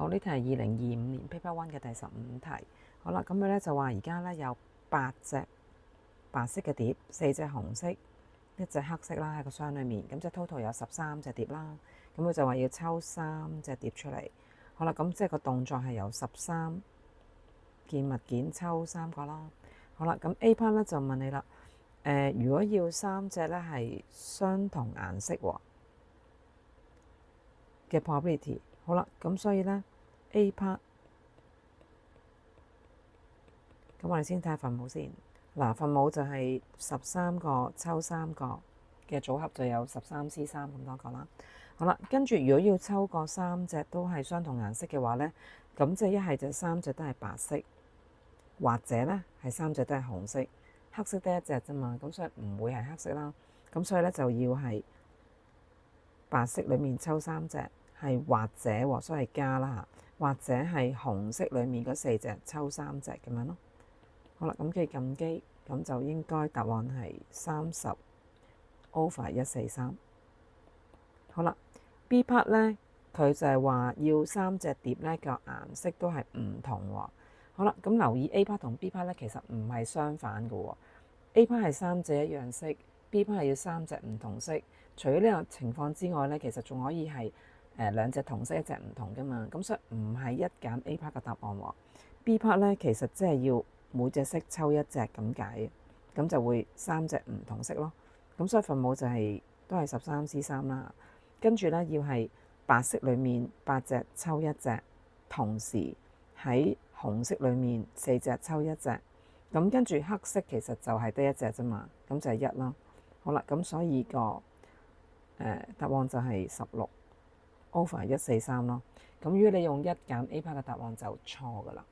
好，呢題係2025年 Paper One 嘅第15題。好啦，咁佢咧就話而家咧有8隻白色嘅碟，4隻紅色，一隻黑色啦喺個箱裏面，咁即係 total 有13隻碟啦。咁佢就話要抽3隻碟出嚟。好啦，咁即係個動作係由13件物件抽3個啦。好啦，咁 A part 咧就問你啦，如果要3隻咧係相同顏色嘅 probability， 好啦，咁所以咧 A part， 咁我哋先睇下分母先。嗱，分母就係13個抽3個嘅組合就有13C3咁多個啦。好啦，跟住如果要抽個3隻都係相同顏色嘅話咧，咁即係一係就3隻都係白色，或者咧係3隻都係紅色，黑色得一隻啫嘛，咁所以唔會係黑色啦。咁所以咧就要係白色裡面抽3隻，係或者喎，所以係加啦，或者係紅色裡面嗰4隻抽3隻咁樣咯。好啦，咁撳機，咁就應該答案係30/143。好啦 ，B part 咧，佢就係話要3隻碟咧個顏色都係唔同喎。好啦，咁留意 A part 同 B part 咧，其實唔係相反嘅喎。A part 係3隻一樣色，B part 係要3隻唔同色。除咗呢個情況之外咧，其實仲可以係2隻同色一隻唔同噶嘛。咁所以唔係一揀 A part 嘅答案喎。B part 咧其實即係要每隻色抽一隻咁解，咁就會3隻唔同色咯。咁所以分母就都係13C3啦。跟住咧要係白色裡面8隻抽一隻，同時喺紅色裡面4隻抽一隻。咁跟住黑色其實就係得一隻啫嘛，咁就係1啦。好啦，咁所以個答案就係16/143咯。咁如果你用1揀 A part 嘅答案就錯噶啦。